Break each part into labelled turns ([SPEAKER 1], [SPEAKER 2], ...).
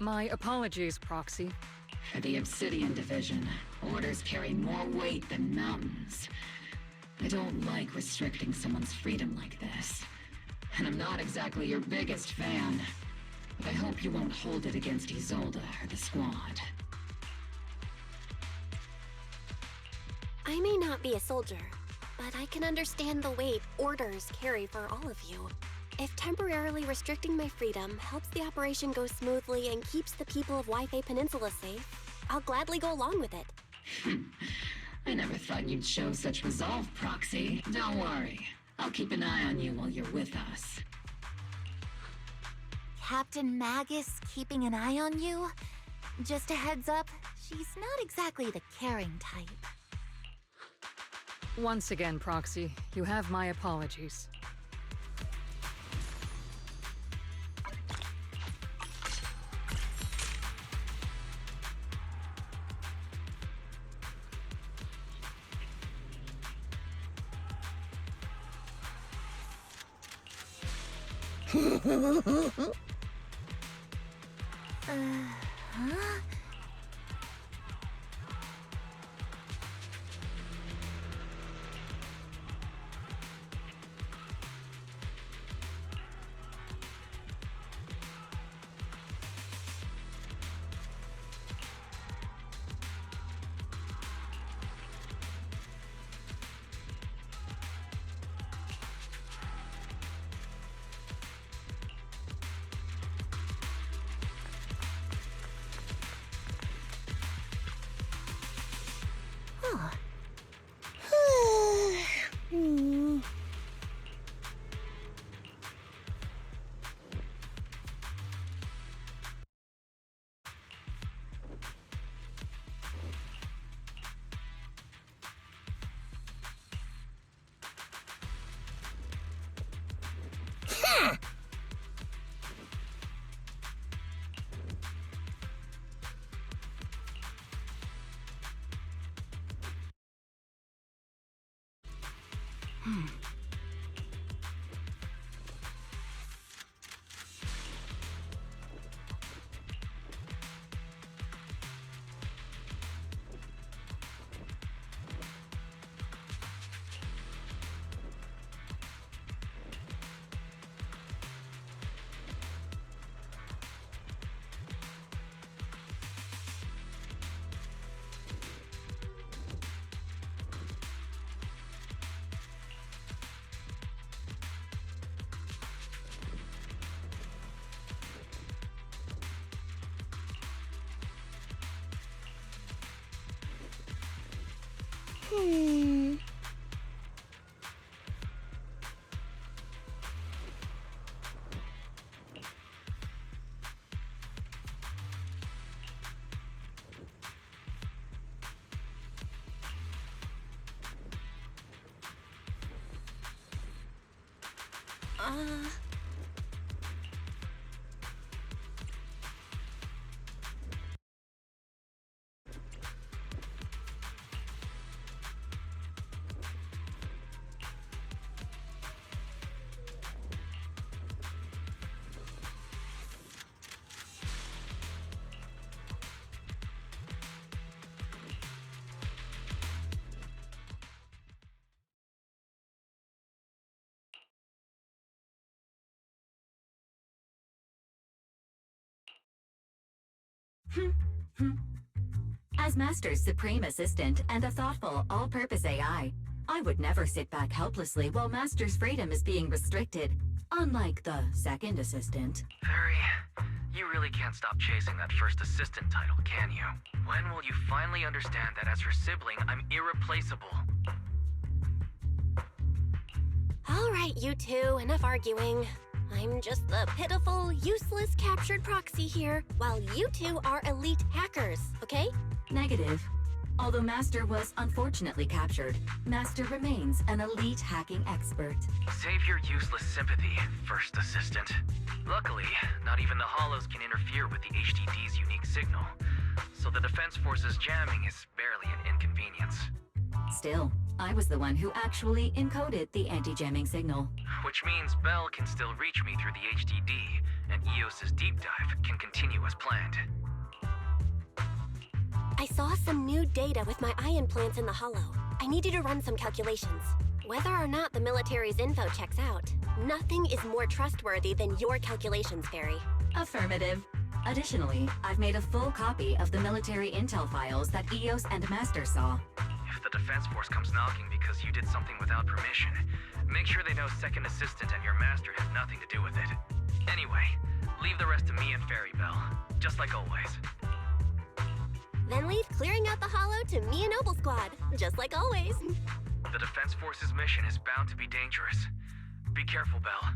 [SPEAKER 1] My apologies, Proxy.
[SPEAKER 2] For the Obsidian Division, orders carry more weight than mountains. I don't like restricting someone's freedom like this. And I'm not exactly your biggest fan. But I hope you won't hold it against Isolde or the Squad.
[SPEAKER 3] I may not be a soldier, but I can understand the weight orders carry for all of you. If temporarily restricting my freedom helps the operation go smoothly and keeps the people of Wi-Fi Peninsula safe, I'll gladly go along with it.
[SPEAKER 2] I never thought you'd show such resolve, Proxy. Don't worry. I'll keep an eye on you while you're with us.
[SPEAKER 4] Captain Magus keeping an eye on you? Just a heads up, she's not exactly the caring type.
[SPEAKER 1] Once again, Proxy, you have my apologies.
[SPEAKER 4] Huh?
[SPEAKER 5] As Master's supreme assistant and a thoughtful, all-purpose AI, I would never sit back helplessly while Master's freedom is being restricted, unlike the second assistant.
[SPEAKER 6] Very. You really can't stop chasing that first assistant title, can you? When will you finally understand that as her sibling, I'm irreplaceable?
[SPEAKER 3] All right, you two, enough arguing. I'm just the pitiful, useless captured proxy here, while you two are elite hackers, okay?
[SPEAKER 5] Negative. Although Master was unfortunately captured, Master remains an elite hacking expert.
[SPEAKER 6] Save your useless sympathy, first assistant. Luckily, not even the Hollows can interfere with the HDD's unique signal, so the Defense Force's jamming is barely an inconvenience.
[SPEAKER 5] Still, I was the one who actually encoded the anti-jamming signal.
[SPEAKER 6] Which means Bell can still reach me through the HDD, and EOS's deep dive can continue as planned.
[SPEAKER 3] I saw some new data with my ion plants in the hollow. I need you to run some calculations. Whether or not the military's info checks out, nothing is more trustworthy than your calculations, Fairy.
[SPEAKER 5] Affirmative. Additionally, I've made a full copy of the military intel files that EOS and Master saw.
[SPEAKER 6] If the Defense Force comes knocking because you did something without permission, make sure they know Second Assistant and your Master had nothing to do with it. Anyway, leave the rest to me and Fairy Bell, just like always.
[SPEAKER 3] Then leave clearing out the hollow to me and Noble Squad, just like always.
[SPEAKER 6] The Defense Force's mission is bound to be dangerous. Be careful, Bell.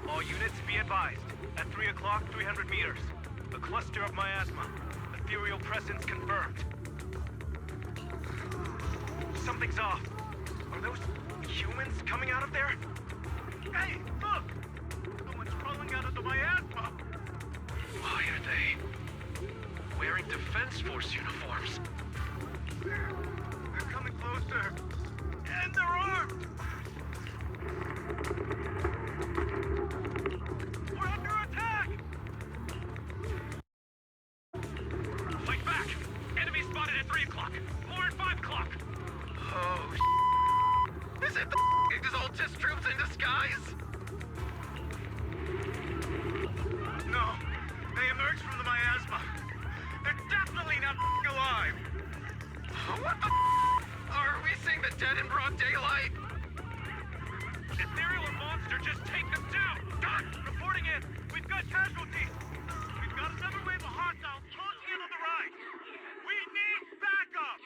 [SPEAKER 7] All units be advised. At 3 o'clock, 300 meters. A cluster of miasma. Ethereal presence confirmed. Something's off. Are those humans coming out of there? Hey, look! Someone's crawling out of the miasma!
[SPEAKER 8] Why are they wearing Defense Force uniforms?
[SPEAKER 7] They're coming closer. And they're armed! We're under attack! Fight back! Enemy spotted at 3 o'clock. More at 5 o'clock.
[SPEAKER 8] Oh, is it the Exaltus troops in disguise?
[SPEAKER 7] No, they emerged from the miasma. They're definitely not alive.
[SPEAKER 8] What the Are we seeing the dead in broad daylight?
[SPEAKER 7] Ethereal and Monster, just take them down! Done! Reporting in! We've got casualties! We've got another wave of hostiles closing in on the right! We need backup!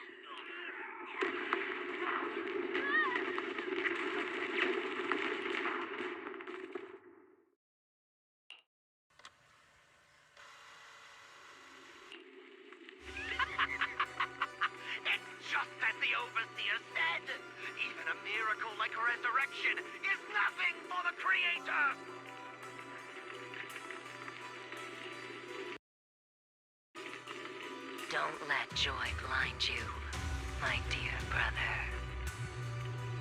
[SPEAKER 8] It's just as the Overseer said. Even a miracle like resurrection is nothing for the Creator!
[SPEAKER 9] Don't let joy blind you, my dear brother.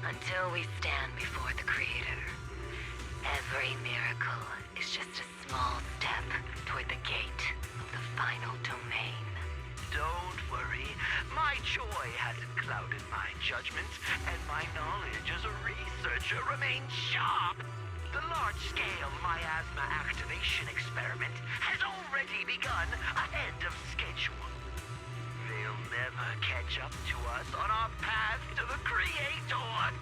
[SPEAKER 9] Until we stand before the Creator, every miracle is just a small step toward the gate of the final domain.
[SPEAKER 8] Don't worry. My joy hasn't clouded my judgment, and my knowledge as a researcher remains sharp. The large-scale miasma activation experiment has already begun ahead of schedule. They'll never catch up to us on our path to the Creator.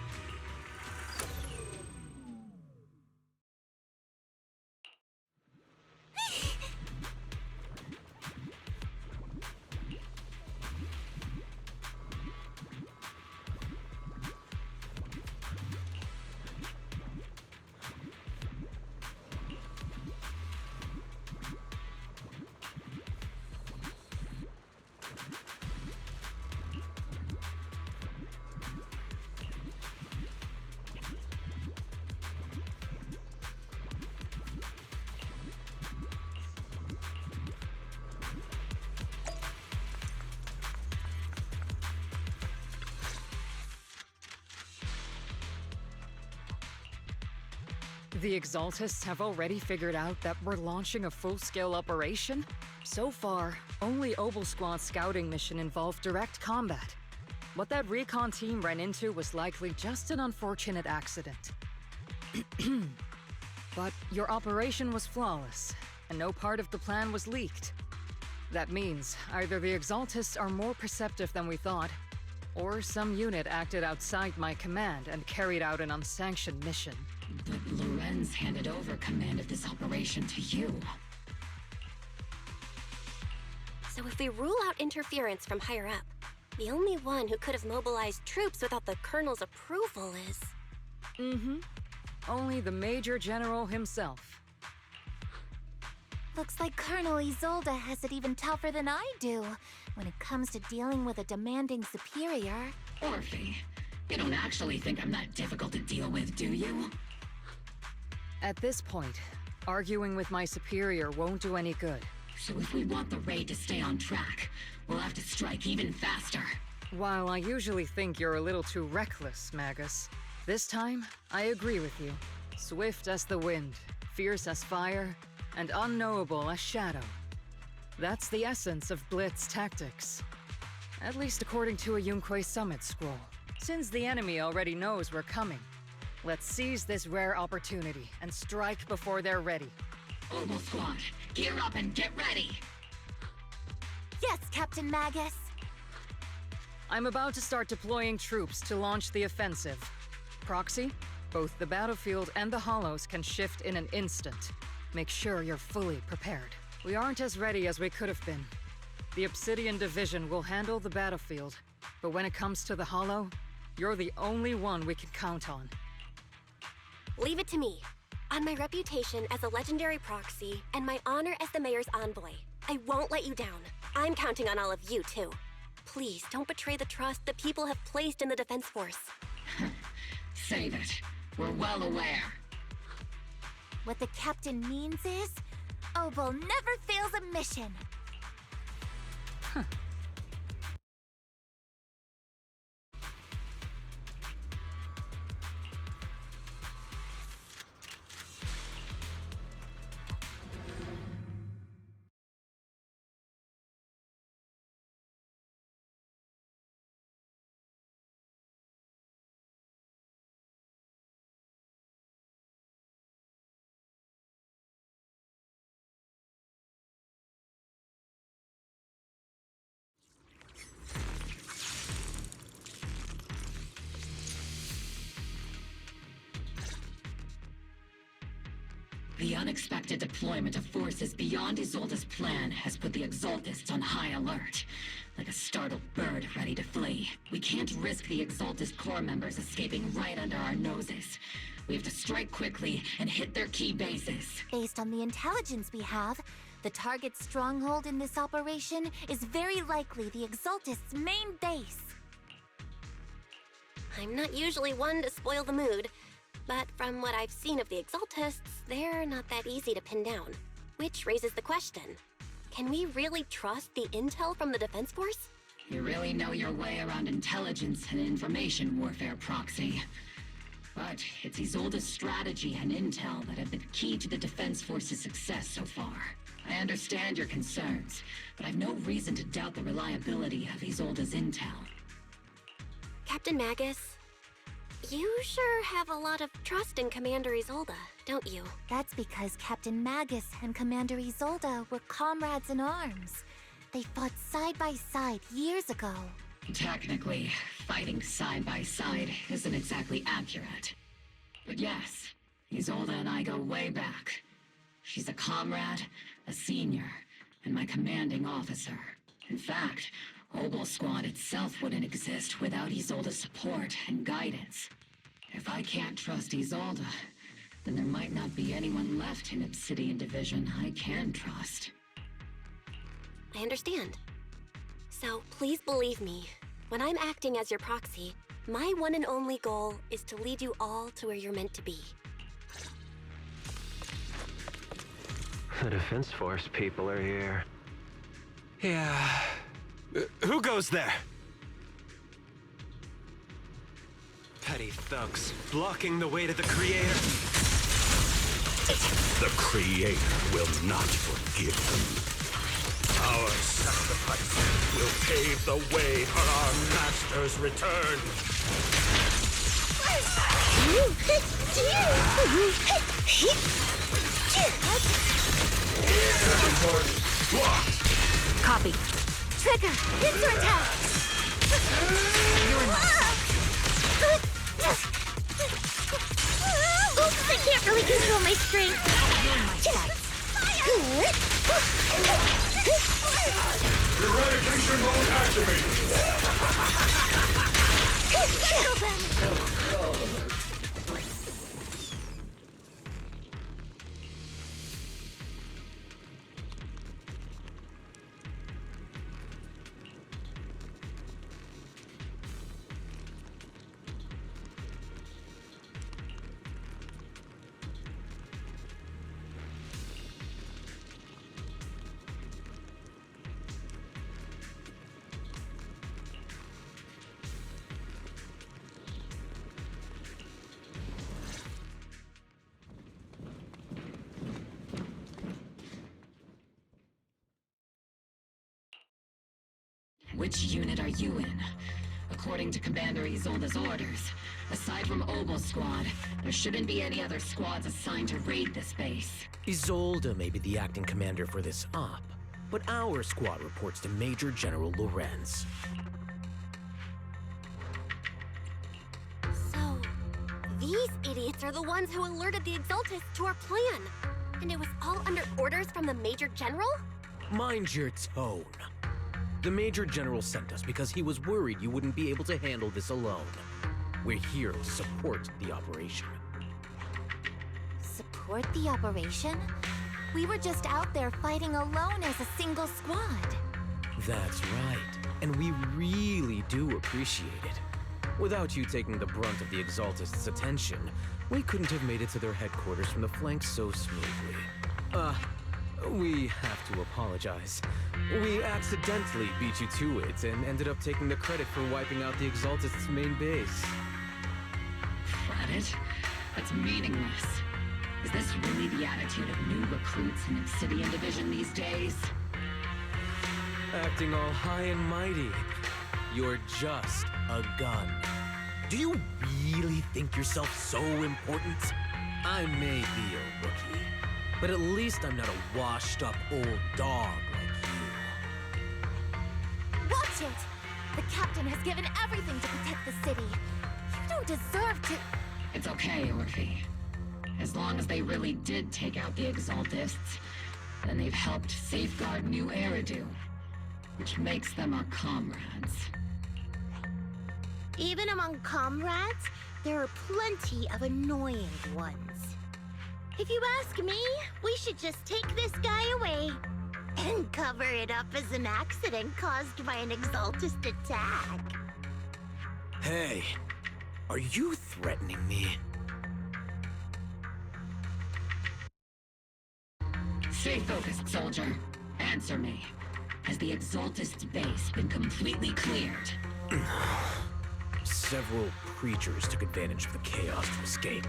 [SPEAKER 1] The Exaltists have already figured out that we're launching a full-scale operation? So far, only Obel Squad's scouting mission involved direct combat. What that recon team ran into was likely just an unfortunate accident. But your operation was flawless, and no part of the plan was leaked. That means either the Exaltists are more perceptive than we thought, or some unit acted outside my command and carried out an unsanctioned mission.
[SPEAKER 2] But Lorenz handed over command of this operation to you.
[SPEAKER 3] So if we rule out interference from higher up, the only one who could have mobilized troops without the Colonel's approval is...
[SPEAKER 1] Only the Major General himself.
[SPEAKER 4] Looks like Colonel Isolde has it even tougher than I do when it comes to dealing with a demanding superior.
[SPEAKER 2] Orphe, you don't actually think I'm that difficult to deal with, do you?
[SPEAKER 1] At this point, arguing with my superior won't do any good.
[SPEAKER 2] So if we want the raid to stay on track, we'll have to strike even faster.
[SPEAKER 1] While I usually think you're a little too reckless, Magus, this time, I agree with you. Swift as the wind, fierce as fire, and unknowable as shadow. That's the essence of Blitz tactics. At least according to a Yunque Summit scroll. Since the enemy already knows we're coming, let's seize this rare opportunity and strike before they're ready.
[SPEAKER 2] Obel Squad, gear up and get ready!
[SPEAKER 4] Yes, Captain Magus!
[SPEAKER 1] I'm about to start deploying troops to launch the offensive. Proxy, both the battlefield and the Hollows can shift in an instant. Make sure you're fully prepared. We aren't as ready as we could have been. The Obsidian Division will handle the battlefield, but when it comes to the Hollow, you're the only one we can count on.
[SPEAKER 3] Leave it to me. On my reputation as a legendary proxy and my honor as the Mayor's envoy, I won't let you down. I'm counting on all of you, too. Please, don't betray the trust the people have placed in the Defense Force.
[SPEAKER 2] Save it. We're well aware.
[SPEAKER 4] What the captain means is, Obel never fails a mission.
[SPEAKER 2] The unexpected deployment of forces beyond Isolde's plan has put the Exaltists on high alert. Like a startled bird ready to flee. We can't risk the Exaltist core members escaping right under our noses. We have to strike quickly and hit their key bases.
[SPEAKER 4] Based on the intelligence we have, the target's stronghold in this operation is very likely the Exaltists' main base.
[SPEAKER 3] I'm not usually one to spoil the mood, but from what I've seen of the Exaltists, they're not that easy to pin down. Which raises the question, can we really trust the intel from the Defense Force?
[SPEAKER 2] You really know your way around intelligence and information warfare, Proxy. But it's Isolde's strategy and intel that have been key to the Defense Force's success so far. I understand your concerns, but I've no reason to doubt the reliability of Isolde's intel.
[SPEAKER 3] Captain Magus, you sure have a lot of trust in Commander Isolde, don't you?
[SPEAKER 4] That's because Captain Magus and Commander Isolde were comrades in arms. They fought side by side years ago.
[SPEAKER 2] Technically, fighting side by side isn't exactly accurate. But yes, Isolde and I go way back. She's a comrade, a senior, and my commanding officer. In fact, Obel Squad itself wouldn't exist without Isolde's support and guidance. If I can't trust Isolde, then there might not be anyone left in Obsidian Division I can trust.
[SPEAKER 3] I understand. So please believe me, when I'm acting as your proxy, my one and only goal is to lead you all to where you're meant to be.
[SPEAKER 10] The Defense Force people are here.
[SPEAKER 11] Yeah. Who goes there? Petty thugs, blocking the way to the Creator.
[SPEAKER 12] The Creator will not forgive them. Our sacrifice will pave the way for our Master's return.
[SPEAKER 4] Copy. Trigger! Pincer attack! You're in my Oops, I can't really control my strength.
[SPEAKER 12] Eradication mode activated!
[SPEAKER 2] Which unit are you in? According to Commander Isolde's orders, aside from Obel's squad, there shouldn't be any other squads assigned to raid this base.
[SPEAKER 13] Isolde may be the acting commander for this op, but our squad reports to Major General Lorenz.
[SPEAKER 3] So, these idiots are the ones who alerted the Exaltists to our plan. And it was all under orders from the Major General?
[SPEAKER 13] Mind your tone. The Major General sent us because he was worried you wouldn't be able to handle this alone. We're here to support the operation.
[SPEAKER 4] Support the operation? We were just out there fighting alone as a single squad.
[SPEAKER 13] That's right, and we really do appreciate it. Without you taking the brunt of the Exaltists' attention, we couldn't have made it to their headquarters from the flank so smoothly. We have to apologize. We accidentally beat you to it and ended up taking the credit for wiping out the Exaltists' main base.
[SPEAKER 2] Credit? That's meaningless. Is this really the attitude of new recruits in Obsidian Division these days?
[SPEAKER 13] Acting all high and mighty. You're just a gun. Do you really think yourself so important? I may be a rookie, but at least I'm not a washed-up old dog like you.
[SPEAKER 4] Watch it! The captain has given everything to protect the city. You don't deserve to...
[SPEAKER 2] It's okay, Orphe. As long as they really did take out the Exaltists, then they've helped safeguard New Eridu, which makes them our comrades.
[SPEAKER 14] Even among comrades, there are plenty of annoying ones. If you ask me, we should just take this guy away and cover it up as an accident caused by an Exaltist attack.
[SPEAKER 13] Hey, are you threatening me?
[SPEAKER 2] Stay focused, soldier. Answer me. Has the Exaltist base been completely cleared?
[SPEAKER 13] Several creatures took advantage of the chaos to escape.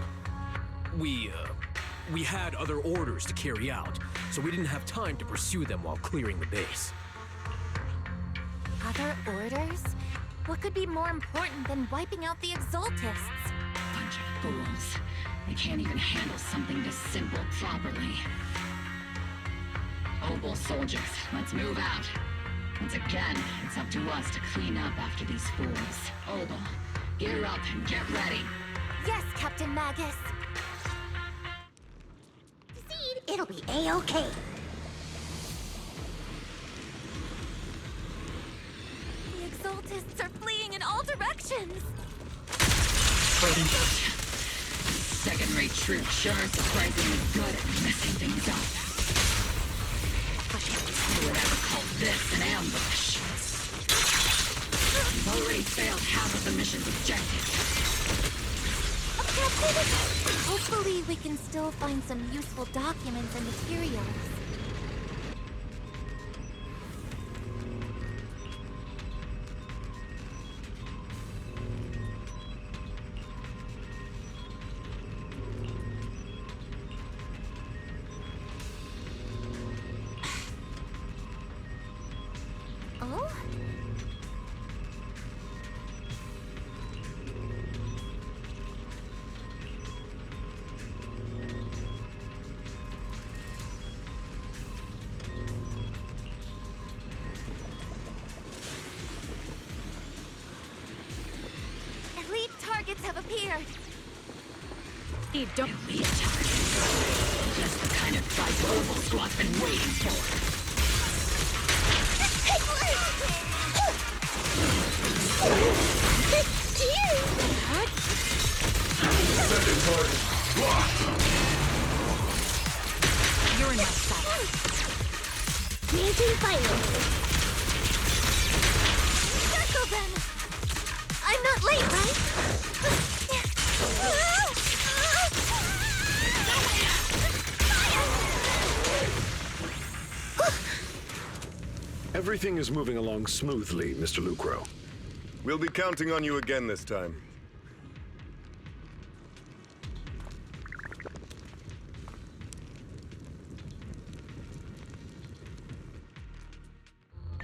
[SPEAKER 13] We had other orders to carry out, so we didn't have time to pursue them while clearing the base.
[SPEAKER 4] Other orders? What could be more important than wiping out the Exaltists?
[SPEAKER 2] Bunch of fools. They can't even handle something this simple properly. Obel soldiers, let's move out. Once again, it's up to us to clean up after these fools. Obel, gear up and get ready.
[SPEAKER 4] Yes, Captain Magus.
[SPEAKER 14] It'll be A-okay.
[SPEAKER 4] The Exaltists are fleeing in all directions.
[SPEAKER 2] Second-rate troops sure are surprisingly good at messing things up. Who would ever call this an ambush? We've already failed half of the mission's objectives.
[SPEAKER 4] Hopefully we can still find some useful documents and materials. Oh? Elite targets have appeared.
[SPEAKER 2] Don't be a target. Just the kind of fight Orbital Squad's been waiting for.
[SPEAKER 4] You're in my sight.
[SPEAKER 14] Granting finally.
[SPEAKER 4] Circle them! I'm not late, right?
[SPEAKER 12] Everything is moving along smoothly, Mr. Lucro.
[SPEAKER 15] We'll be counting on you again this time.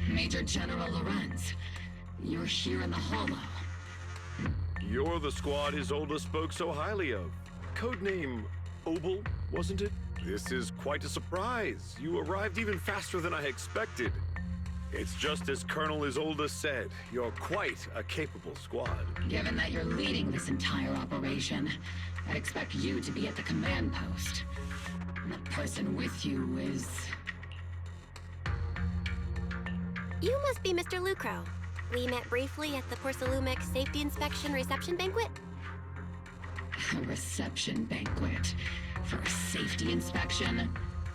[SPEAKER 2] Major General Lorenz, you're here in the Hollow.
[SPEAKER 12] You're the squad Isolde spoke so highly of. Codename Obel, wasn't it? This is quite a surprise. You arrived even faster than I expected. It's just as Colonel Isolde said. You're quite a capable squad.
[SPEAKER 2] Given that you're leading this entire operation, I'd expect you to be at the command post. And the person with you is...
[SPEAKER 3] You must be Mr. Lucro. We met briefly at the Porcelumix Safety Inspection Reception Banquet.
[SPEAKER 2] A reception banquet for a safety inspection?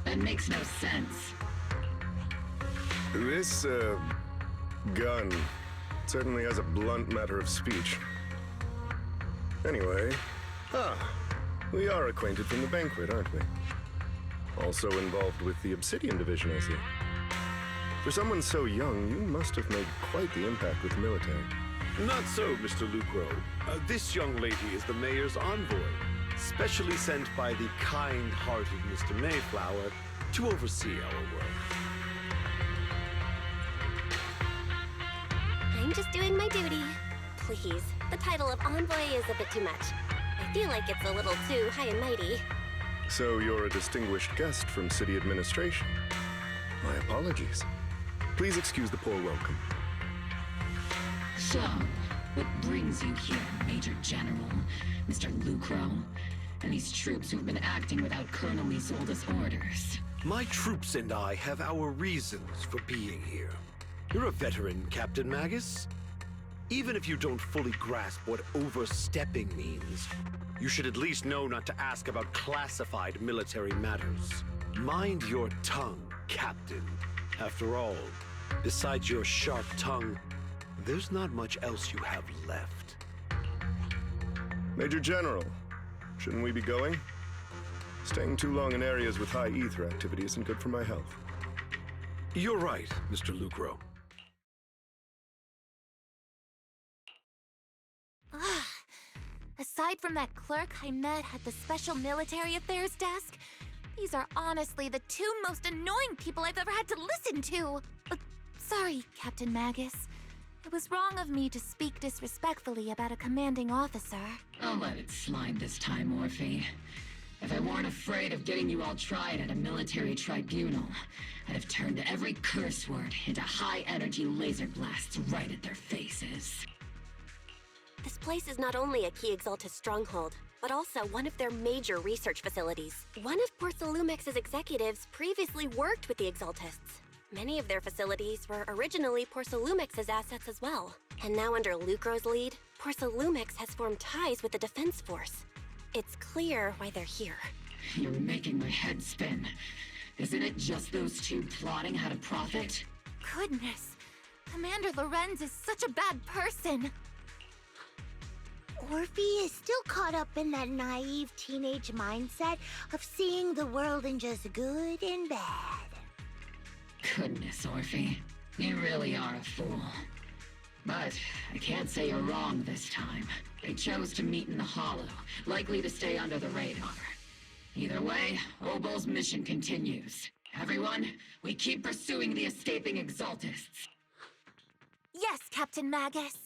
[SPEAKER 2] That makes no sense.
[SPEAKER 15] This, gun certainly has a blunt matter of speech. Anyway, we are acquainted from the banquet, aren't we? Also involved with the Obsidian Division, I see. For someone so young, you must have made quite the impact with the military.
[SPEAKER 12] Not so, Mr. Lucro. This young lady is the mayor's envoy, specially sent by the kind-hearted Mr. Mayflower to oversee our work.
[SPEAKER 3] I'm just doing my duty. Please, the title of envoy is a bit too much. I feel like it's a little too high and mighty.
[SPEAKER 15] So you're a distinguished guest from city administration. My apologies. Please excuse the poor welcome.
[SPEAKER 2] So, what brings you here, Major General, Mr. Lucro, and these troops who've been acting without Colonel Isolde's orders?
[SPEAKER 12] My troops and I have our reasons for being here. You're a veteran, Captain Magus. Even if you don't fully grasp what overstepping means, you should at least know not to ask about classified military matters. Mind your tongue, Captain. After all, besides your sharp tongue, there's not much else you have left.
[SPEAKER 15] Major General, shouldn't we be going? Staying too long in areas with high ether activity isn't good for my health.
[SPEAKER 12] You're right, Mr. Lucro.
[SPEAKER 4] Aside from that clerk I met at the Special Military Affairs desk, these are honestly the two most annoying people I've ever had to listen to. Sorry, Captain Magus. It was wrong of me to speak disrespectfully about a commanding officer.
[SPEAKER 2] I'll let it slide this time, Orphe. If I weren't afraid of getting you all tried at a military tribunal, I'd have turned every curse word into high-energy laser blasts right at their faces.
[SPEAKER 3] This place is not only a key Exaltus stronghold, but also one of their major research facilities. One of Porcelumix's executives previously worked with the Exaltists. Many of their facilities were originally Porcelumix's assets as well. And now under Lucro's lead, Porcelumix has formed ties with the Defense Force. It's clear why they're here.
[SPEAKER 2] You're making my head spin. Isn't it just those two plotting how to profit?
[SPEAKER 4] Goodness, Commander Lorenz is such a bad person.
[SPEAKER 14] Orphe is still caught up in that naive teenage mindset of seeing the world in just good and bad.
[SPEAKER 2] Goodness, Orphe. You really are a fool. But I can't say you're wrong this time. They chose to meet in the Hollow, likely to stay under the radar. Either way, Obel's mission continues. Everyone, we keep pursuing the escaping Exaltists.
[SPEAKER 4] Yes, Captain Magus.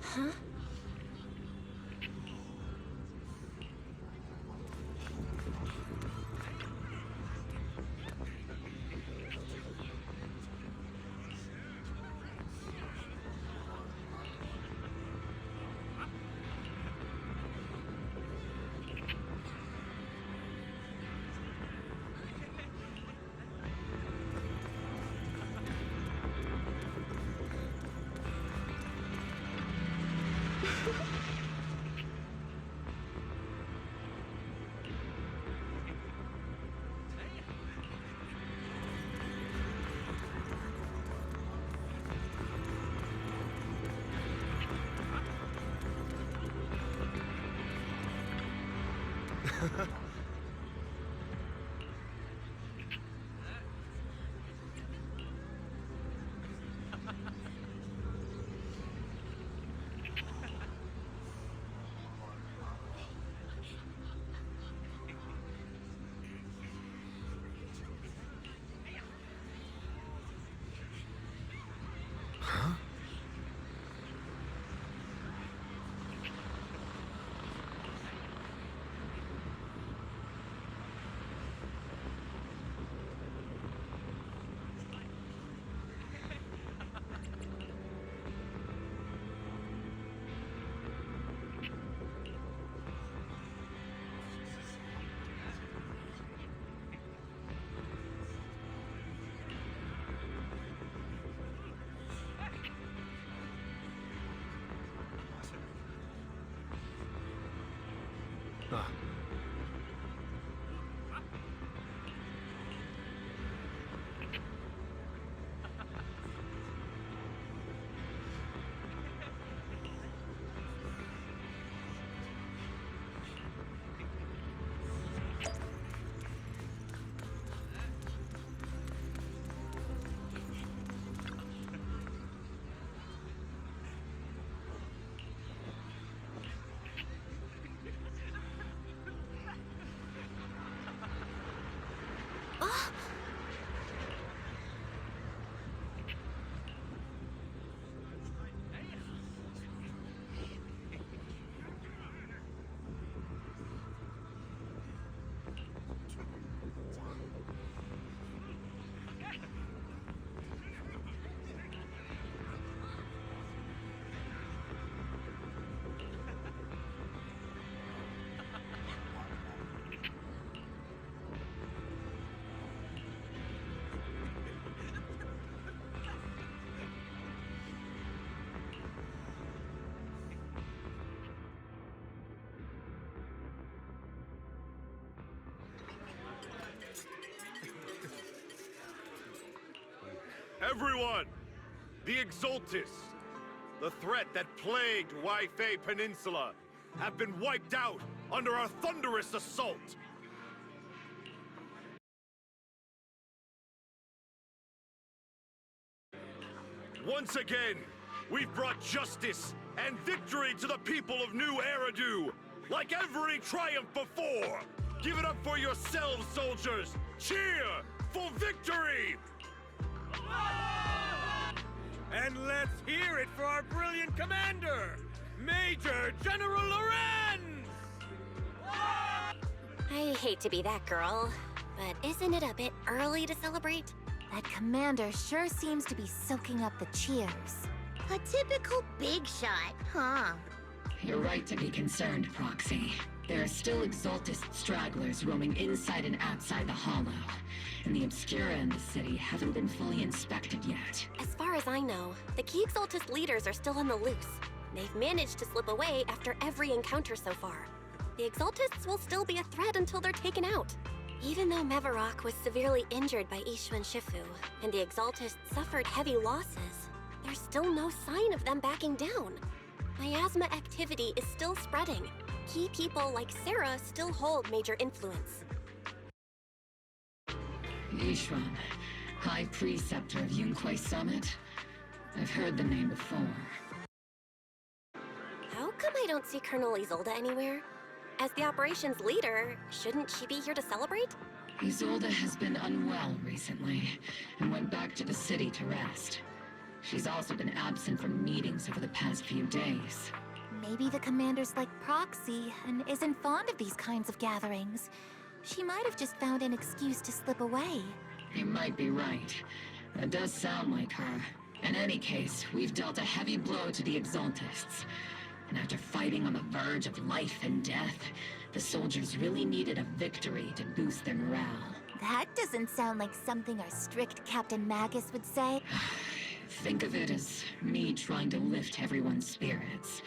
[SPEAKER 3] Huh?
[SPEAKER 7] Everyone! The Exaltists, the threat that plagued Waifei Peninsula, have been wiped out under our thunderous assault! Once again, we've brought justice and victory to the people of New Eridu, like every triumph before! Give it up for yourselves, soldiers! Cheer for victory!
[SPEAKER 16] And let's hear it for our brilliant commander, Major General Lorenz!
[SPEAKER 3] I hate to be that girl, but isn't it a bit early to celebrate?
[SPEAKER 4] That commander sure seems to be soaking up the cheers.
[SPEAKER 14] A typical big shot, huh?
[SPEAKER 2] You're right to be concerned, Proxy. There are still Exaltist stragglers roaming inside and outside the Hollow, and the Obscura in the city haven't been fully inspected yet.
[SPEAKER 3] As far as I know, the key Exaltist leaders are still on the loose. They've managed to slip away after every encounter so far. The Exaltists will still be a threat until they're taken out. Even though Mevarok was severely injured by Ishu and Shifu, and the Exaltists suffered heavy losses, there's still no sign of them backing down. Miasma activity is still spreading. Key people like Sarah still hold major influence.
[SPEAKER 2] Yishuan, High Preceptor of Yunquei Summit? I've heard the name before.
[SPEAKER 3] How come I don't see Colonel Isolde anywhere? As the operations leader, shouldn't she be here to celebrate?
[SPEAKER 2] Isolde has been unwell recently, and went back to the city to rest. She's also been absent from meetings over the past few days.
[SPEAKER 4] Maybe the commander's like Proxy and isn't fond of these kinds of gatherings. She might have just found an excuse to slip away.
[SPEAKER 2] You might be right. That does sound like her. In any case, we've dealt a heavy blow to the Exaltists. And after fighting on the verge of life and death, the soldiers really needed a victory to boost their morale.
[SPEAKER 4] That doesn't sound like something our strict Captain Magus would say.
[SPEAKER 2] Think of it as me trying to lift everyone's spirits.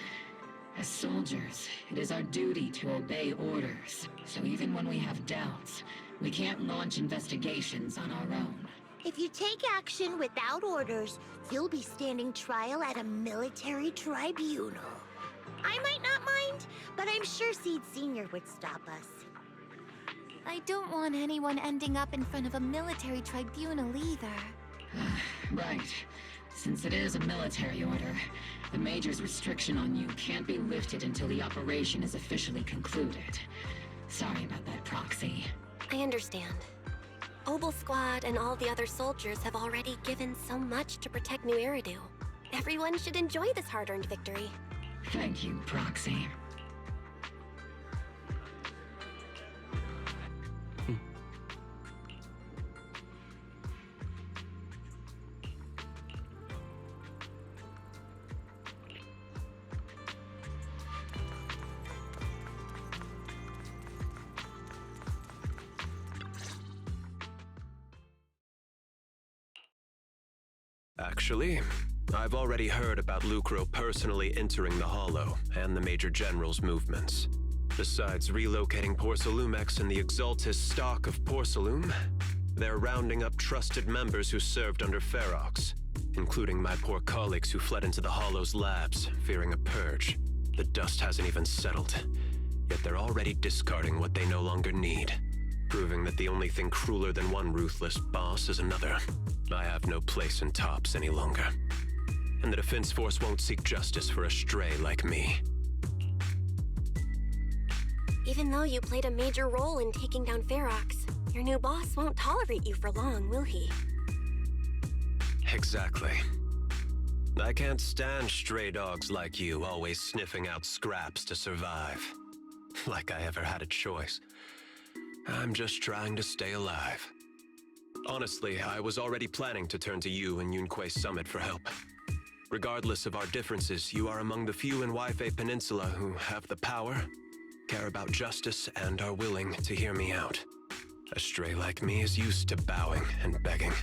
[SPEAKER 2] As soldiers, it is our duty to obey orders. So even when we have doubts, we can't launch investigations on our own.
[SPEAKER 14] If you take action without orders, you'll be standing trial at a military tribunal. I might not mind, but I'm sure Seed Sr. would stop us.
[SPEAKER 4] I don't want anyone ending up in front of a military tribunal either.
[SPEAKER 2] Right. Since it is a military order, the Major's restriction on you can't be lifted until the operation is officially concluded. Sorry about that, Proxy.
[SPEAKER 3] I understand. Obel Squad and all the other soldiers have already given so much to protect New Eridu. Everyone should enjoy this hard-earned victory.
[SPEAKER 2] Thank you, Proxy.
[SPEAKER 11] Actually, I've already heard about Lucro personally entering the Hollow and the Major General's movements. Besides relocating Porcelumex and the Exaltist stock of Porcelume, they're rounding up trusted members who served under Ferox, including my poor colleagues who fled into the Hollow's labs, fearing a purge. The dust hasn't even settled, yet they're already discarding what they no longer need, proving that the only thing crueler than one ruthless boss is another. I have no place in TOPS any longer. And the Defense Force won't seek justice for a stray like me.
[SPEAKER 3] Even though you played a major role in taking down Ferox, your new boss won't tolerate you for long, will he?
[SPEAKER 11] Exactly. I can't stand stray dogs like you always sniffing out scraps to survive. Like I ever had a choice. I'm just trying to stay alive. Honestly, I was already planning to turn to you and Yunquei Summit for help. Regardless of our differences, you are among the few in Waifei Peninsula who have the power, care about justice, and are willing to hear me out. A stray like me is used to bowing and begging.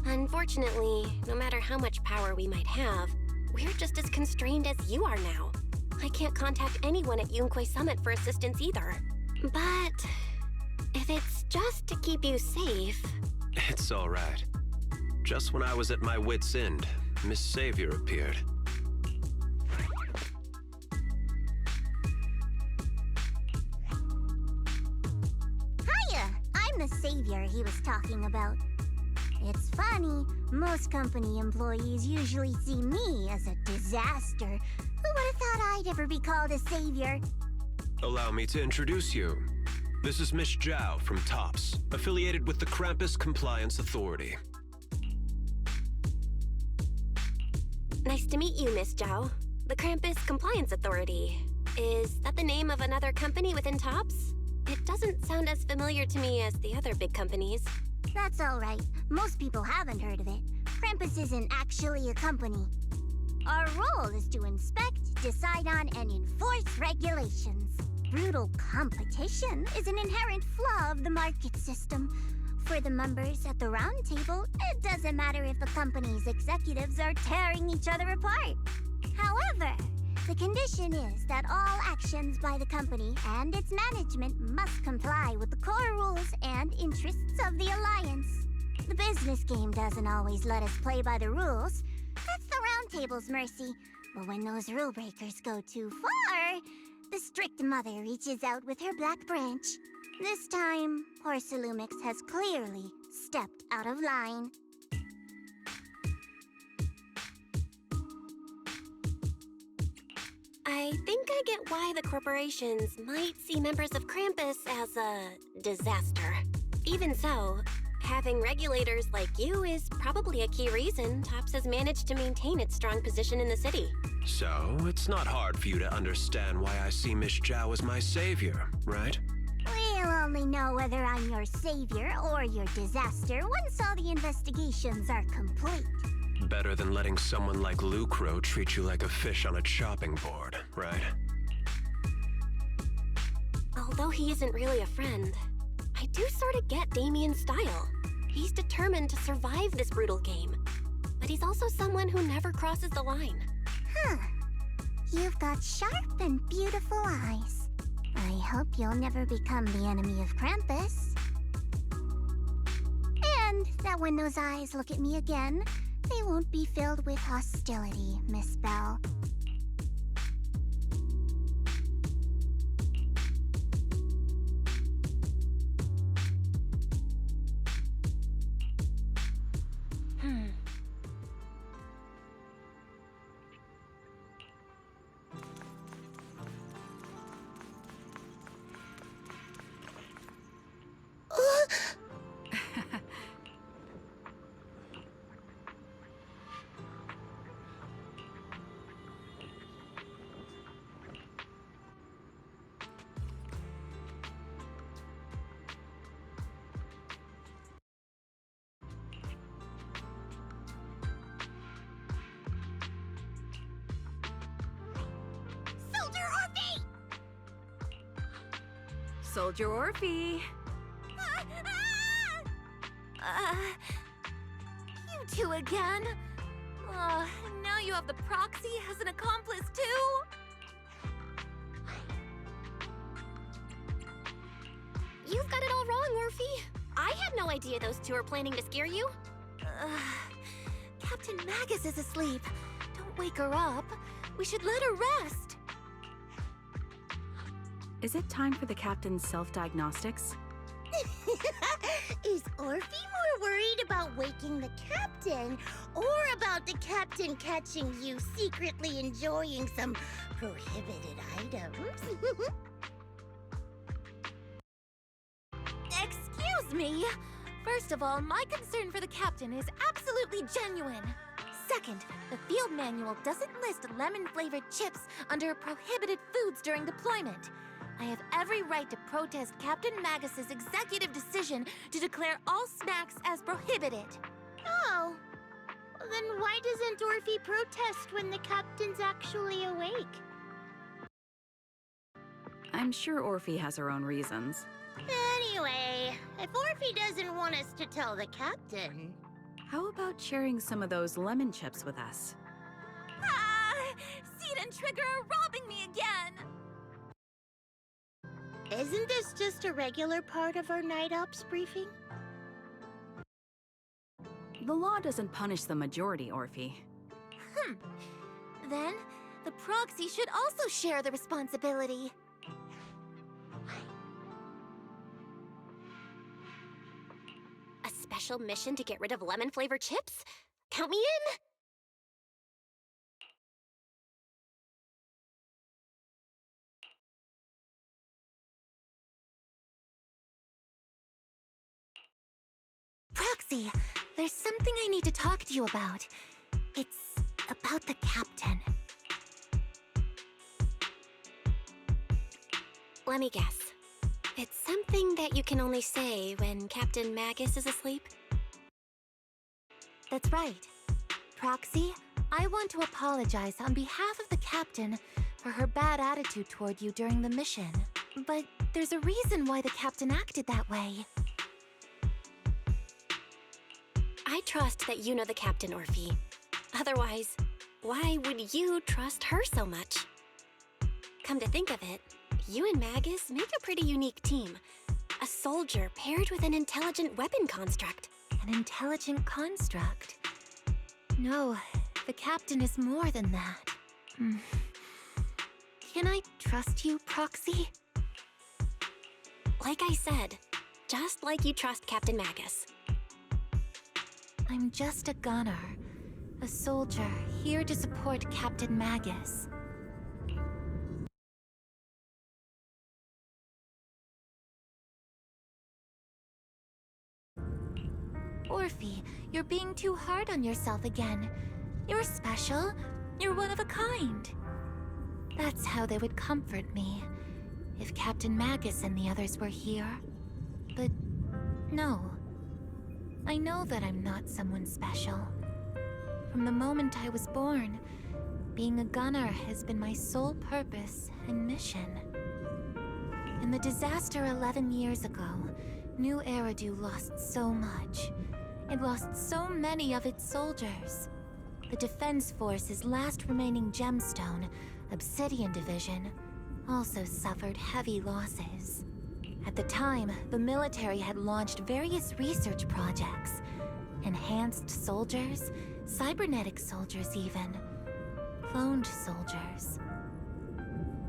[SPEAKER 3] Unfortunately, no matter how much power we might have, we're just as constrained as you are now. I can't contact anyone at Yunquei Summit for assistance either. But if it's just to keep you safe,
[SPEAKER 11] It's all right. Just when I was at my wit's end, Miss Savior appeared.
[SPEAKER 14] Hiya! I'm the savior he was talking about. It's funny, most company employees usually see me as a disaster. Who would have thought I'd ever be called a savior?
[SPEAKER 11] Allow me to introduce you. This is Miss Zhao from TOPS, affiliated with the Krampus Compliance Authority.
[SPEAKER 3] Nice to meet you, Miss Zhao. The Krampus Compliance Authority. Is that the name of another company within TOPS? It doesn't sound as familiar to me as the other big companies.
[SPEAKER 14] That's all right. Most people haven't heard of it. Krampus isn't actually a company. Our role is to inspect, decide on, and enforce regulations. Brutal competition is an inherent flaw of the market system. For the members at the round table, it doesn't matter if the company's executives are tearing each other apart. However, the condition is that all actions by the company and its management must comply with the core rules and interests of the Alliance. The business game doesn't always let us play by the rules. That's the round table's mercy. But when those rule breakers go too far, the strict mother reaches out with her black branch. This time, Porcelumix has clearly stepped out of line.
[SPEAKER 3] I think I get why the corporations might see members of Krampus as a disaster. Even so, having regulators like you is probably a key reason TOPS has managed to maintain its strong position in the city.
[SPEAKER 11] So, it's not hard for you to understand why I see Miss Zhao as my savior, right?
[SPEAKER 14] We'll only know whether I'm your savior or your disaster once all the investigations are complete.
[SPEAKER 11] Better than letting someone like Lucro treat you like a fish on a chopping board, right?
[SPEAKER 3] Although he isn't really a friend, I do sort of get Damien's style. He's determined to survive this brutal game. But he's also someone who never crosses the line.
[SPEAKER 14] Huh. You've got sharp and beautiful eyes. I hope you'll never become the enemy of Krampus. And that when those eyes look at me again, they won't be filled with hostility, Miss Bell.
[SPEAKER 17] Soldier Orphe!
[SPEAKER 4] You two again? Now you have the proxy as an accomplice too?
[SPEAKER 3] You've got it all wrong, Orphe. I had no idea those two were planning to scare you.
[SPEAKER 4] Captain Magus is asleep. Don't wake her up. We should let her rest.
[SPEAKER 17] Is it time for the captain's self-diagnostics?
[SPEAKER 14] Is Orphe more worried about waking the captain, or about the captain catching you secretly enjoying some prohibited items?
[SPEAKER 4] Excuse me! First of all, my concern for the captain is absolutely genuine. Second, the field manual doesn't list lemon-flavored chips under prohibited foods during deployment. I have every right to protest Captain Magus's executive decision to declare all snacks as prohibited.
[SPEAKER 14] Oh, then why doesn't Orphe protest when the captain's actually awake?
[SPEAKER 17] I'm sure Orphe has her own reasons.
[SPEAKER 14] Anyway, if Orphe doesn't want us to tell the captain...
[SPEAKER 17] How about sharing some of those lemon chips with us?
[SPEAKER 4] Seed and Trigger are robbing me again!
[SPEAKER 14] Isn't this just a regular part of our night ops briefing?
[SPEAKER 17] The law doesn't punish the majority, Orphe.
[SPEAKER 4] Then, the proxy should also share the responsibility.
[SPEAKER 3] A special mission to get rid of lemon-flavored chips? Count me in!
[SPEAKER 4] Proxy, there's something I need to talk to you about. It's about the captain.
[SPEAKER 3] Let me guess. It's something that you can only say when Captain Magus is asleep?
[SPEAKER 4] That's right. Proxy, I want to apologize on behalf of the captain for her bad attitude toward you during the mission. But there's a reason why the captain acted that way.
[SPEAKER 3] I trust that you know the captain, Orphe. Otherwise, why would you trust her so much? Come to think of it, you and Magus make a pretty unique team. A soldier paired with an intelligent weapon construct.
[SPEAKER 4] An intelligent construct? No, the captain is more than that. Can I trust you, Proxy?
[SPEAKER 3] Like I said, just like you trust Captain Magus.
[SPEAKER 4] I'm just a gunner. A soldier, here to support Captain Magus. Orphe, you're being too hard on yourself again. You're special. You're one of a kind. That's how they would comfort me, if Captain Magus and the others were here. But no. I know that I'm not someone special. From the moment I was born, being a gunner has been my sole purpose and mission. In the disaster 11 years ago, New Eridu lost so much. It lost so many of its soldiers. The Defense Force's last remaining gemstone, Obsidian Division, also suffered heavy losses. At the time, the military had launched various research projects. Enhanced soldiers, cybernetic soldiers even. Cloned soldiers.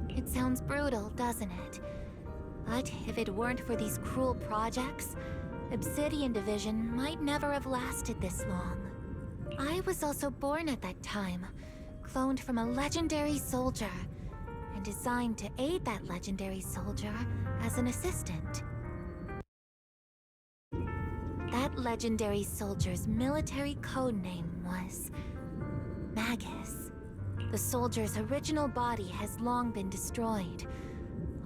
[SPEAKER 4] It sounds brutal, doesn't it? But if it weren't for these cruel projects, Obsidian Division might never have lasted this long. I was also born at that time, cloned from a legendary soldier, and designed to aid that legendary soldier as an assistant. That legendary soldier's military code name was Magus. The soldier's original body has long been destroyed.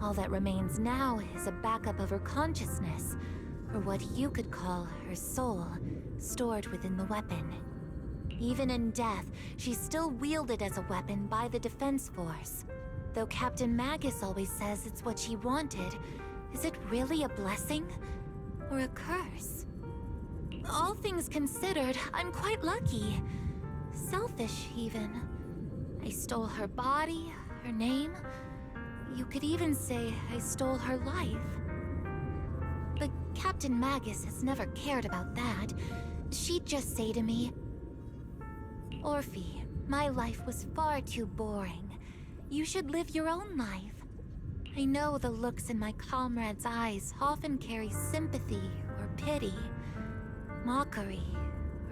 [SPEAKER 4] All that remains now is a backup of her consciousness, or what you could call her soul, stored within the weapon. Even in death, she's still wielded as a weapon by the Defense Force. Though Captain Magus always says it's what she wanted, is it really a blessing? Or a curse? All things considered, I'm quite lucky. Selfish, even. I stole her body, her name. You could even say I stole her life. But Captain Magus has never cared about that. She'd just say to me, Orphe, my life was far too boring. You should live your own life. I know the looks in my comrades' eyes often carry sympathy or pity, mockery,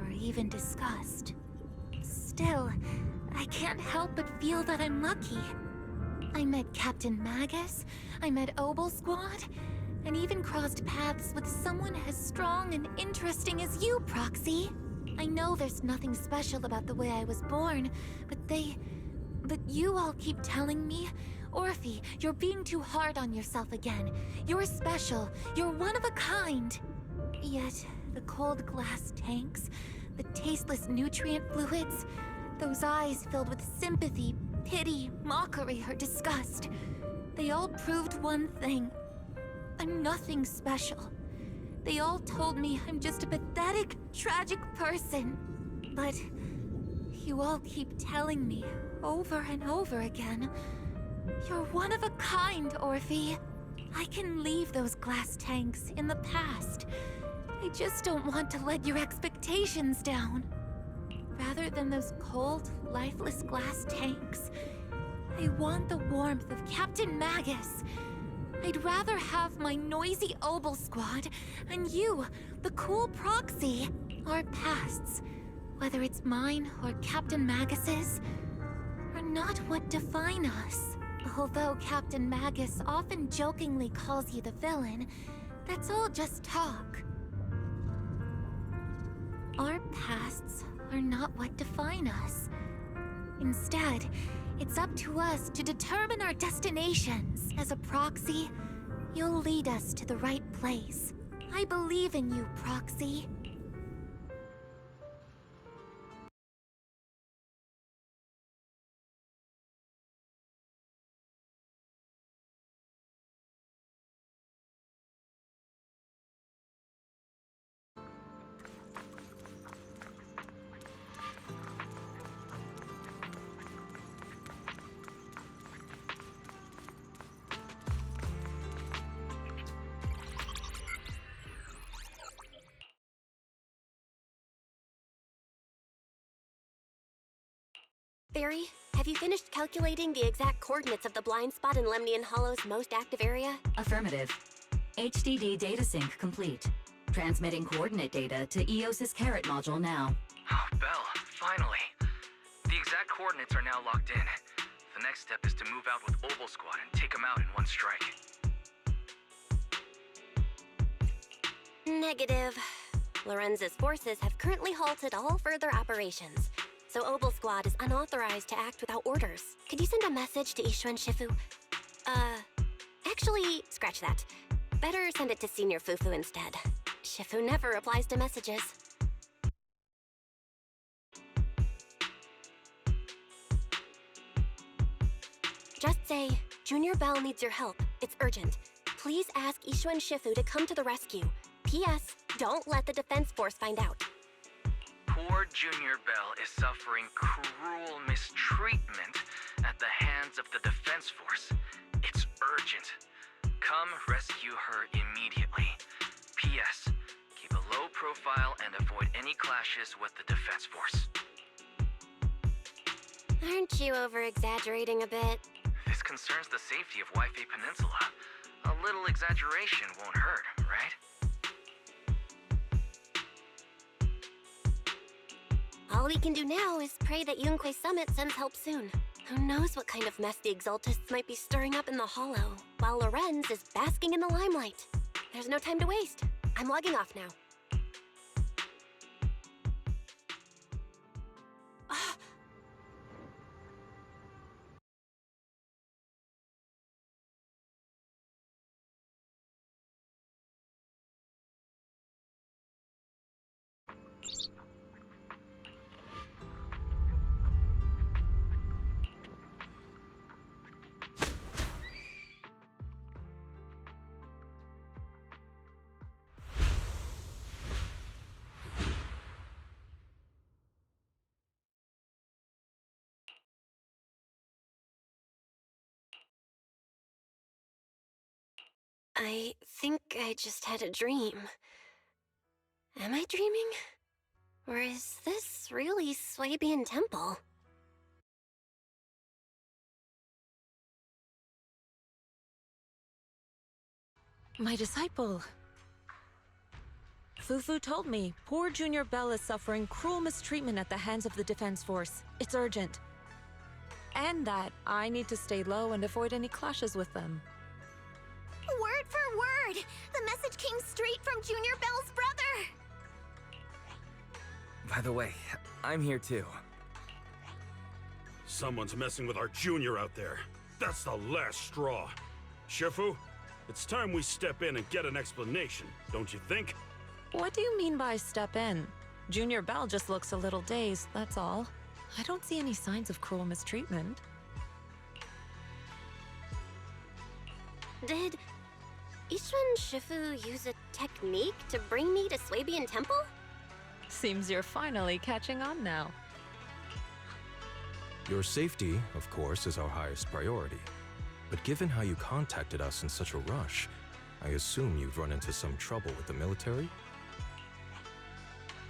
[SPEAKER 4] or even disgust. Still, I can't help but feel that I'm lucky. I met Captain Magus, I met Obel Squad, and even crossed paths with someone as strong and interesting as you, Proxy. I know there's nothing special about the way I was born, but you all keep telling me, Orphe, you're being too hard on yourself again. You're special. You're one of a kind. Yet, the cold glass tanks, the tasteless nutrient fluids, those eyes filled with sympathy, pity, mockery, or disgust, they all proved one thing. I'm nothing special. They all told me I'm just a pathetic, tragic person. But you all keep telling me over and over again, you're one of a kind, Orphe. I can leave those glass tanks in the past. I just don't want to let your expectations down. Rather than those cold, lifeless glass tanks, I want the warmth of Captain Magus. I'd rather have my noisy Obel squad and you, the cool proxy. Our pasts, whether it's mine or Captain Magus's, are not what define us. Although Captain Magus often jokingly calls you the villain, that's all just talk. Our pasts are not what define us. Instead, it's up to us to determine our destinations. As a proxy, you'll lead us to the right place. I believe in you, Proxy.
[SPEAKER 3] Barry, have you finished calculating the exact coordinates of the blind spot in Lemnian Hollow's most active area?
[SPEAKER 5] Affirmative. HDD data sync complete. Transmitting coordinate data to EOS's Carrot module now.
[SPEAKER 6] Oh, Belle, finally. The exact coordinates are now locked in. The next step is to move out with Obel Squad and take them out in one strike.
[SPEAKER 3] Negative. Lorenz's forces have currently halted all further operations, so Obel Squad is unauthorized to act without orders. Could you send a message to Ishuan Shifu? Actually, scratch that. Better send it to Senior Fufu instead. Shifu never replies to messages. Just say, Junior Bell needs your help. It's urgent. Please ask Ishuan Shifu to come to the rescue. P.S. Don't let the Defense Force find out.
[SPEAKER 6] Poor Junior Bell is suffering cruel mistreatment at the hands of the Defense Force. It's urgent. Come rescue her immediately. P.S. Keep a low profile and avoid any clashes with the Defense Force.
[SPEAKER 3] Aren't you over-exaggerating a bit?
[SPEAKER 6] This concerns the safety of Wi-Fi Peninsula. A little exaggeration won't hurt, right?
[SPEAKER 3] All we can do now is pray that Yunque Summit sends help soon. Who knows what kind of mess the Exaltists might be stirring up in the Hollow, while Lorenz is basking in the limelight. There's no time to waste. I'm logging off now. I think I just had a dream. Am I dreaming? Or is this really Swabian Temple?
[SPEAKER 18] My disciple. Fufu told me poor Junior Bell is suffering cruel mistreatment at the hands of the Defense Force. It's urgent. And that I need to stay low and avoid any clashes with them.
[SPEAKER 14] Word for word! The message came straight from Junior Bell's brother!
[SPEAKER 19] By the way, I'm here too.
[SPEAKER 7] Someone's messing with our junior out there. That's the last straw. Shifu, it's time we step in and get an explanation, don't you think?
[SPEAKER 18] What do you mean by step in? Junior Bell just looks a little dazed, that's all. I don't see any signs of cruel mistreatment.
[SPEAKER 3] Did Ishuan Shifu use a technique to bring me to Swabian Temple?
[SPEAKER 18] Seems you're finally catching on now.
[SPEAKER 20] Your safety, of course, is our highest priority. But given how you contacted us in such a rush, I assume you've run into some trouble with the military?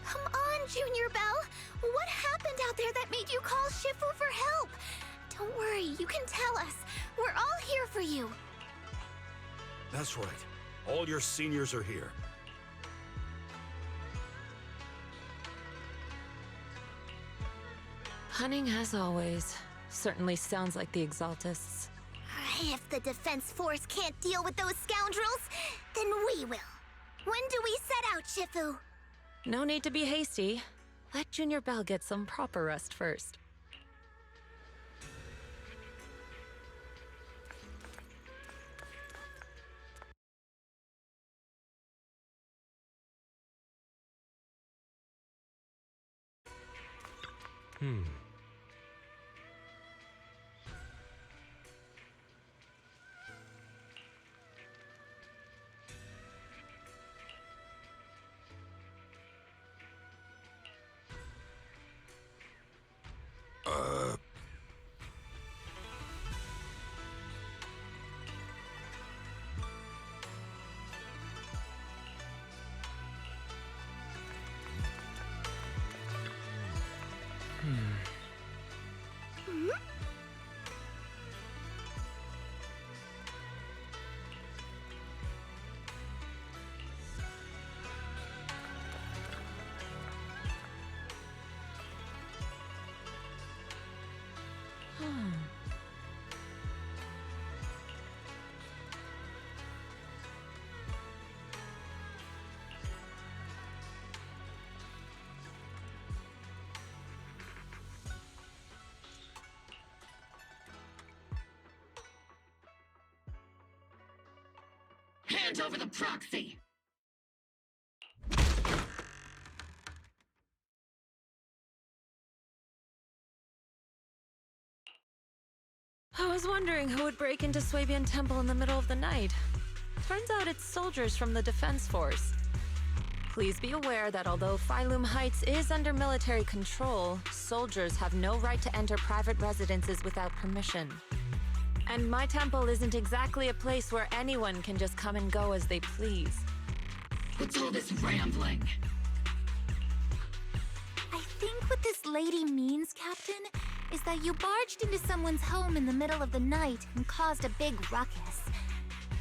[SPEAKER 14] Come on, Junior Bell. What happened out there that made you call Shifu for help? Don't worry, you can tell us. We're all here for you.
[SPEAKER 7] That's right. All your seniors are here.
[SPEAKER 18] Cunning as always. Certainly sounds like the Exaltists.
[SPEAKER 14] If the Defense Force can't deal with those scoundrels, then we will. When do we set out, Shifu?
[SPEAKER 18] No need to be hasty. Let Junior Bell get some proper rest first.
[SPEAKER 2] Hand over the proxy!
[SPEAKER 18] I was wondering who would break into Swabian Temple in the middle of the night. Turns out it's soldiers from the Defense Force. Please be aware that although Phylum Heights is under military control, soldiers have no right to enter private residences without permission. And my temple isn't exactly a place where anyone can just come and go as they please.
[SPEAKER 2] What's all this rambling?
[SPEAKER 4] I think what this lady means, Captain, is that you barged into someone's home in the middle of the night and caused a big ruckus.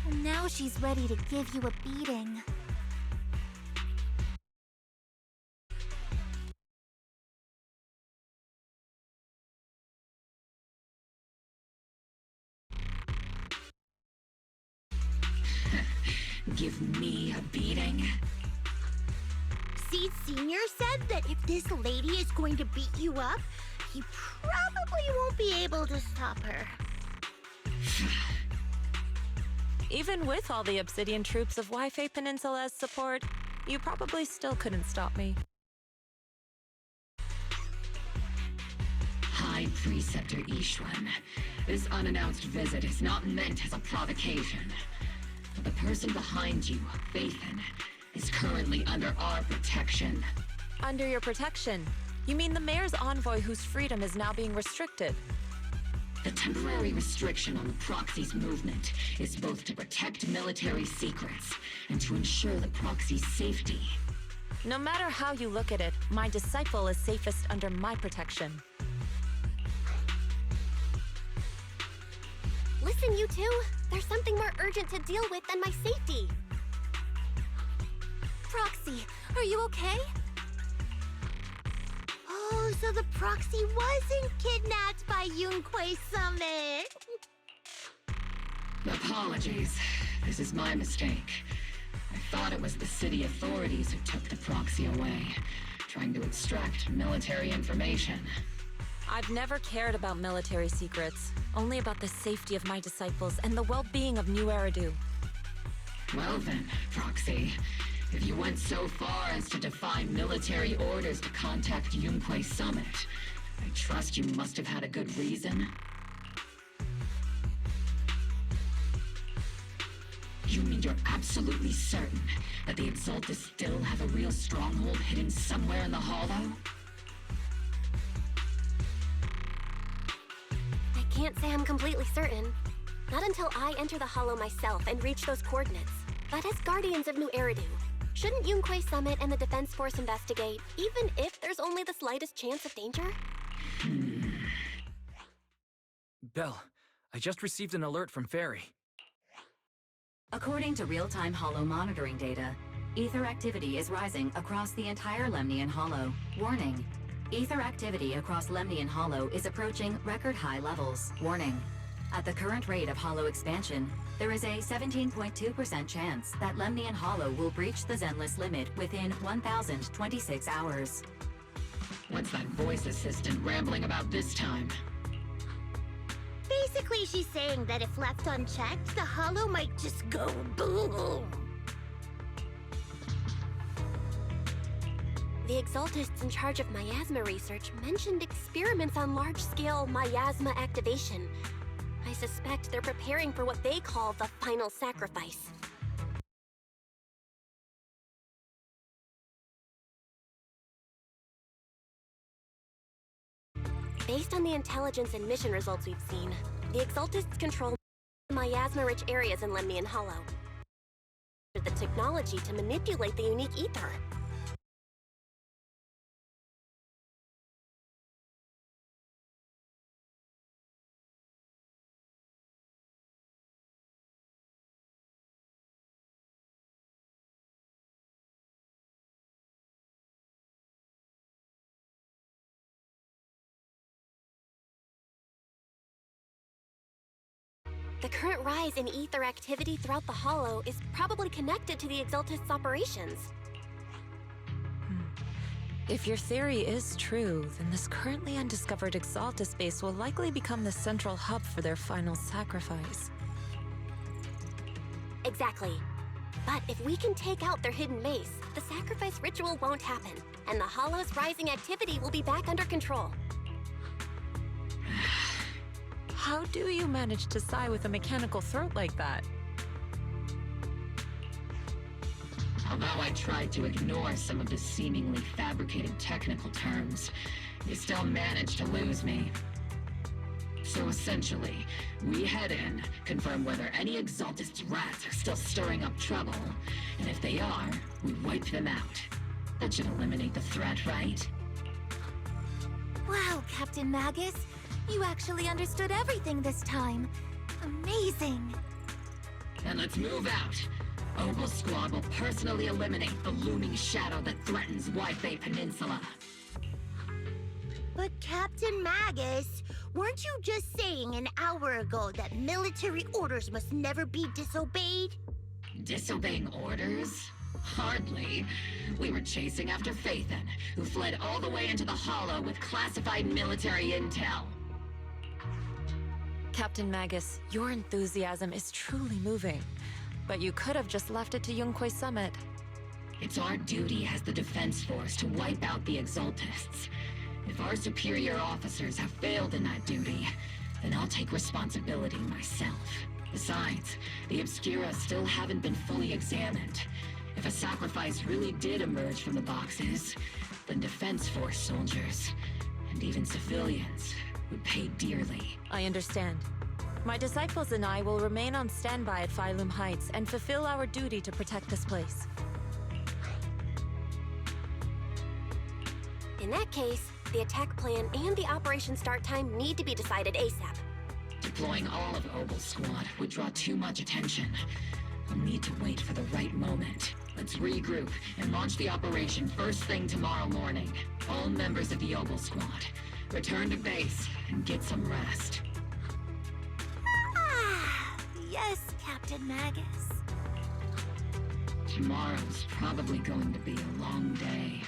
[SPEAKER 4] And now she's ready to give you a beating.
[SPEAKER 2] Give me a beating?
[SPEAKER 14] Seed Sr. said that if this lady is going to beat you up, he probably won't be able to stop her.
[SPEAKER 18] Even with all the Obsidian troops of Waifei Peninsula's support, you probably still couldn't stop me.
[SPEAKER 2] High Preceptor Ishwan, this unannounced visit is not meant as a provocation. But the person behind you, Phaethon, is currently under our protection.
[SPEAKER 18] Under your protection? You mean the mayor's envoy whose freedom is now being restricted?
[SPEAKER 2] The temporary restriction on the Proxy's movement is both to protect military secrets and to ensure the Proxy's safety.
[SPEAKER 18] No matter how you look at it, my disciple is safest under my protection.
[SPEAKER 3] Listen, you two. There's something more urgent to deal with than my safety.
[SPEAKER 4] Proxy, are you okay?
[SPEAKER 14] Oh, so the Proxy wasn't kidnapped by Yunquei Summit.
[SPEAKER 2] Apologies. This is my mistake. I thought it was the city authorities who took the Proxy away, trying to extract military information.
[SPEAKER 18] I've never cared about military secrets, only about the safety of my disciples and the well-being of New Eridu.
[SPEAKER 2] Well then, Proxy, if you went so far as to defy military orders to contact Yunquei Summit, I trust you must have had a good reason. You mean you're absolutely certain that the Exaltists still have a real stronghold hidden somewhere in the Hollow?
[SPEAKER 3] I can't say I'm completely certain. Not until I enter the Hollow myself and reach those coordinates. But as Guardians of New Eridu, Shouldn't Yunquay Summit and the Defense Force investigate, even if there's only the slightest chance of danger?
[SPEAKER 6] Belle, I just received an alert from Fairy.
[SPEAKER 5] According to real-time Hollow monitoring data, ether activity is rising across the entire Lemnian Hollow. Warning. Ether activity across Lemnian Hollow is approaching record-high levels. Warning. At the current rate of Hollow expansion, there is a 17.2% chance that Lemnian Hollow will breach the Zenless limit within 1,026 hours.
[SPEAKER 2] What's that voice assistant rambling about this time?
[SPEAKER 14] Basically, she's saying that if left unchecked, the Hollow might just go boom.
[SPEAKER 3] The Exaltists in charge of miasma research mentioned experiments on large-scale miasma activation. I suspect they're preparing for what they call the final sacrifice. Based on the intelligence and mission results we've seen, the Exaltists control miasma-rich areas in Lemnian Hollow. The technology to manipulate the unique ether. The current rise in ether activity throughout the Hollow is probably connected to the Exaltists' operations.
[SPEAKER 18] If your theory is true, then this currently undiscovered Exaltist base will likely become the central hub for their final sacrifice.
[SPEAKER 3] Exactly. But if we can take out their hidden base, the sacrifice ritual won't happen, and the Hollow's rising activity will be back under control.
[SPEAKER 18] How do you manage to sigh with a mechanical throat like that?
[SPEAKER 2] Although I tried to ignore some of the seemingly fabricated technical terms, you still managed to lose me. So essentially, we head in, confirm whether any Exaltist rats are still stirring up trouble, and if they are, we wipe them out. That should eliminate the threat, right?
[SPEAKER 4] Wow, Captain Magus. You actually understood everything this time. Amazing.
[SPEAKER 2] Then let's move out. Opal Squad will personally eliminate the looming shadow that threatens Wi-Fi Peninsula.
[SPEAKER 14] But Captain Magus, weren't you just saying an hour ago that military orders must never be disobeyed?
[SPEAKER 2] Disobeying orders? Hardly. We were chasing after Phaethon, who fled all the way into the Hollow with classified military intel.
[SPEAKER 18] Captain Magus, your enthusiasm is truly moving. But you could have just left it to Yunquay Summit.
[SPEAKER 2] It's our duty as the Defense Force to wipe out the Exaltists. If our superior officers have failed in that duty, then I'll take responsibility myself. Besides, the Obscura still haven't been fully examined. If a sacrifice really did emerge from the boxes, then Defense Force soldiers, and even civilians, would pay dearly.
[SPEAKER 18] I understand. My disciples and I will remain on standby at Phylum Heights and fulfill our duty to protect this place.
[SPEAKER 3] In that case, the attack plan and the operation start time need to be decided ASAP.
[SPEAKER 2] Deploying all of Opal Squad would draw too much attention. We'll need to wait for the right moment. Let's regroup and launch the operation first thing tomorrow morning. All members of the Opal Squad, return to base and get some rest.
[SPEAKER 4] Yes, Captain Magus.
[SPEAKER 2] Tomorrow's probably going to be a long day.